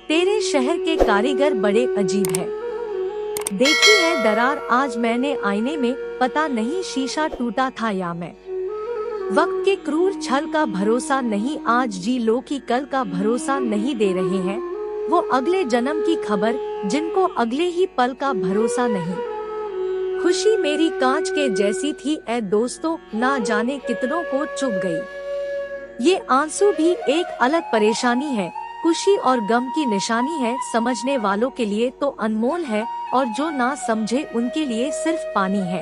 तेरे शहर के कारीगर बड़े अजीब है। देखी है दरार आज मैंने आईने में, पता नहीं शीशा टूटा था या मैं। वक्त के क्रूर छल का भरोसा नहीं, आज जी लो की कल का भरोसा नहीं, दे रहे हैं वो अगले जन्म की खबर जिनको अगले ही पल का भरोसा नहीं। खुशी मेरी कांच के जैसी थी ए दोस्तों, ना जाने कितनों को चुभ गई। ये आंसू भी एक अलग परेशानी है, खुशी और गम की निशानी है। समझने वालों के लिए तो अनमोल है और जो ना समझे उनके लिए सिर्फ पानी है।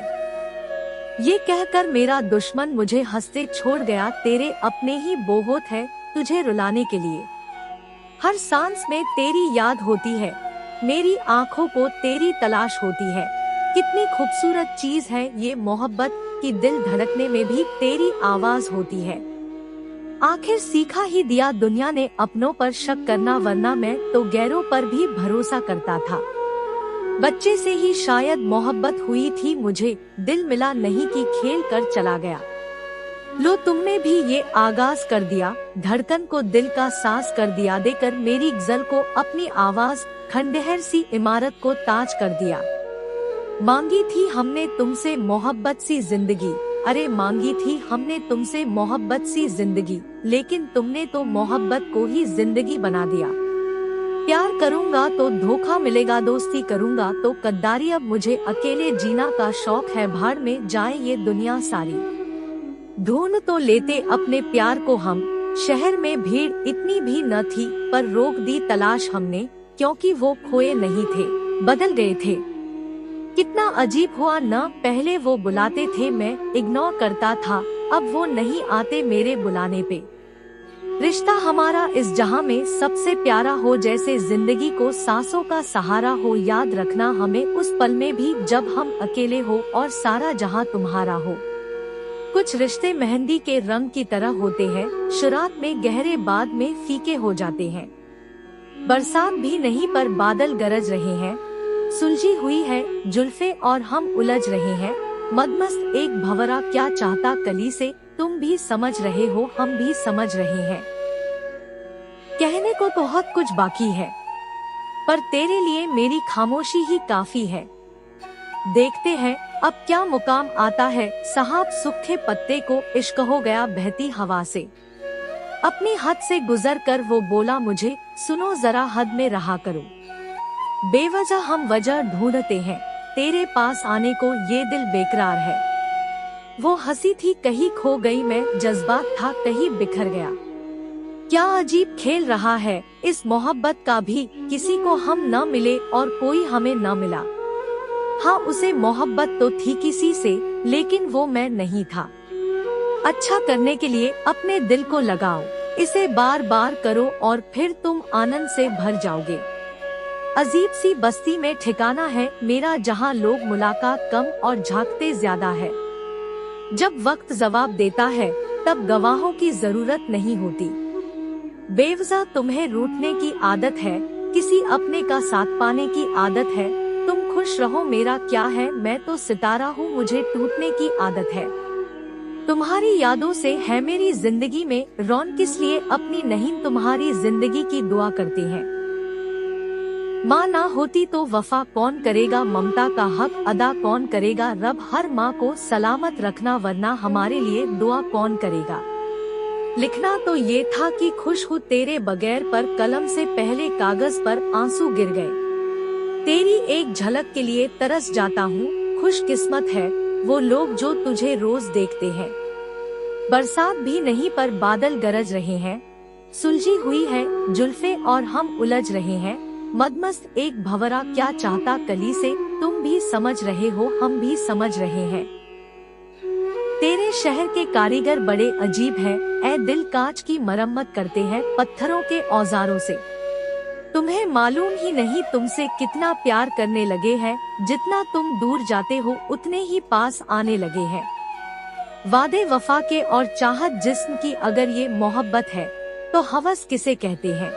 ये कहकर मेरा दुश्मन मुझे हंसते छोड़ गया, तेरे अपने ही बोहोत है तुझे रुलाने के लिए। हर सांस में तेरी याद होती है, मेरी आँखों को तेरी तलाश होती है। कितनी खूबसूरत चीज है ये मोहब्बत कि दिल धड़कने में भी तेरी आवाज होती है। आखिर सीखा ही दिया दुनिया ने अपनों पर शक करना, वरना मैं तो गैरों पर भी भरोसा करता था। बच्चे से ही शायद मोहब्बत हुई थी मुझे, दिल मिला नहीं कि खेल कर चला गया। लो तुमने भी ये आगाज कर दिया, धड़कन को दिल का साज कर दिया, देकर मेरी गजल को अपनी आवाज, खंडहर सी इमारत को ताज कर दिया। मांगी थी हमने तुमसे मोहब्बत सी जिंदगी, अरे मांगी थी हमने तुमसे मोहब्बत सी जिंदगी, लेकिन तुमने तो मोहब्बत को ही जिंदगी बना दिया। प्यार करूंगा तो धोखा मिलेगा, दोस्ती करूंगा तो गद्दारी, अब मुझे अकेले जीना का शौक है, भाड़ में जाए ये दुनिया सारी। ढूंढ तो लेते अपने प्यार को हम, शहर में भीड़ इतनी भी न थी, पर रोक दी तलाश हमने, क्योंकि वो खोए नहीं थे, बदल गए थे। कितना अजीब हुआ न, पहले वो बुलाते थे मैं इग्नोर करता था, अब वो नहीं आते मेरे बुलाने पे। रिश्ता हमारा इस जहां में सबसे प्यारा हो, जैसे जिंदगी को सांसों का सहारा हो। याद रखना हमें उस पल में भी जब हम अकेले हो और सारा जहां तुम्हारा हो। कुछ रिश्ते मेहंदी के रंग की तरह होते हैं, शुरुआत में गहरे बाद में फीके हो जाते हैं। बरसात भी नहीं पर बादल गरज रहे हैं, सुलझी हुई है जुल्फे और हम उलझ रहे हैं। मदमस्त एक भंवरा क्या चाहता कली से, तुम भी समझ रहे हो हम भी समझ रहे हैं। कहने को तो बहुत कुछ बाकी है, पर तेरे लिए मेरी खामोशी ही काफी है। देखते हैं अब क्या मुकाम आता है, साहब सूखे पत्ते को इश्क हो गया बहती हवा से। अपनी हद से गुजर कर वो बोला मुझे, सुनो जरा हद में रहा करो। बेवजह हम वजह ढूंढते हैं, तेरे पास आने को ये दिल बेकरार है। वो हंसी थी कहीं खो गई मैं, जज्बात था कहीं बिखर गया। क्या अजीब खेल रहा है इस मोहब्बत का भी, किसी को हम न मिले और कोई हमें न मिला। हाँ उसे मोहब्बत तो थी किसी से, लेकिन वो मैं नहीं था। अच्छा करने के लिए अपने दिल को लगाओ, इसे बार बार करो और फिर तुम आनंद से भर जाओगे। अजीब सी बस्ती में ठिकाना है मेरा, जहाँ लोग मुलाकात कम और झांकते ज्यादा है। जब वक्त जवाब देता है तब गवाहों की जरूरत नहीं होती। बेवजह तुम्हें रूठने की आदत है, किसी अपने का साथ पाने की आदत है। तुम खुश रहो मेरा क्या है, मैं तो सितारा हूँ मुझे टूटने की आदत है। तुम्हारी यादों से है मेरी जिंदगी में रौन, किस लिए अपनी नहीं तुम्हारी जिंदगी की दुआ करते हैं। माँ ना होती तो वफा कौन करेगा, ममता का हक अदा कौन करेगा। रब हर माँ को सलामत रखना, वरना हमारे लिए दुआ कौन करेगा। लिखना तो ये था कि खुश हूँ तेरे बगैर, पर कलम से पहले कागज पर आंसू गिर गए। तेरी एक झलक के लिए तरस जाता हूँ, खुशकिस्मत है वो लोग जो तुझे रोज देखते हैं। बरसात भी नहीं पर बादल गरज रहे हैं, सुलझी हुई है जुल्फे और हम उलझ रहे हैं। मदमस्त एक भंवरा क्या चाहता कली से, तुम भी समझ रहे हो हम भी समझ रहे हैं। तेरे शहर के कारीगर बड़े अजीब हैं, ए दिल कांच की मरम्मत करते हैं पत्थरों के औजारों से। तुम्हें मालूम ही नहीं तुमसे कितना प्यार करने लगे हैं, जितना तुम दूर जाते हो उतने ही पास आने लगे हैं। वादे वफा के और चाहत जिस्म की, अगर ये मोहब्बत है तो हवस किसे कहते हैं।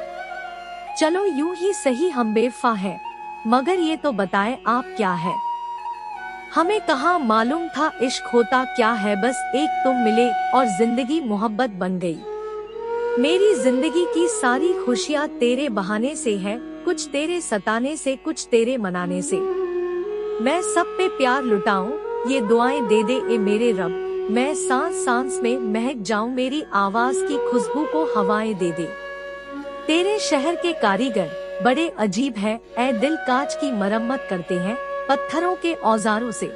चलो यूं ही सही हम बेवफा हैं, मगर ये तो बताएं आप क्या है। हमें कहाँ मालूम था इश्क होता क्या है, बस एक तुम मिले और जिंदगी मोहब्बत बन गई। मेरी जिंदगी की सारी खुशियाँ तेरे बहाने से है, कुछ तेरे सताने से, कुछ तेरे मनाने से। मैं सब पे प्यार लुटाऊं, ये दुआएं दे दे ए मेरे रब। मैं सांस सांस में महक जाऊं, मेरी आवाज की खुशबू को हवाएं दे दे। तेरे शहर के कारीगर बड़े अजीब है, ए दिल कांच की मरम्मत करते हैं पत्थरों के औजारों से।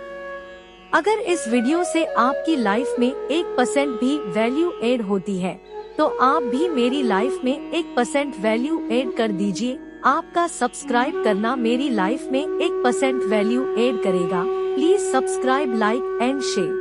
अगर इस वीडियो से आपकी लाइफ में 1% भी वैल्यू ऐड होती है, तो आप भी मेरी लाइफ में 1% वैल्यू ऐड कर दीजिए। आपका सब्सक्राइब करना मेरी लाइफ में 1% वैल्यू ऐड करेगा। Please subscribe, like and share.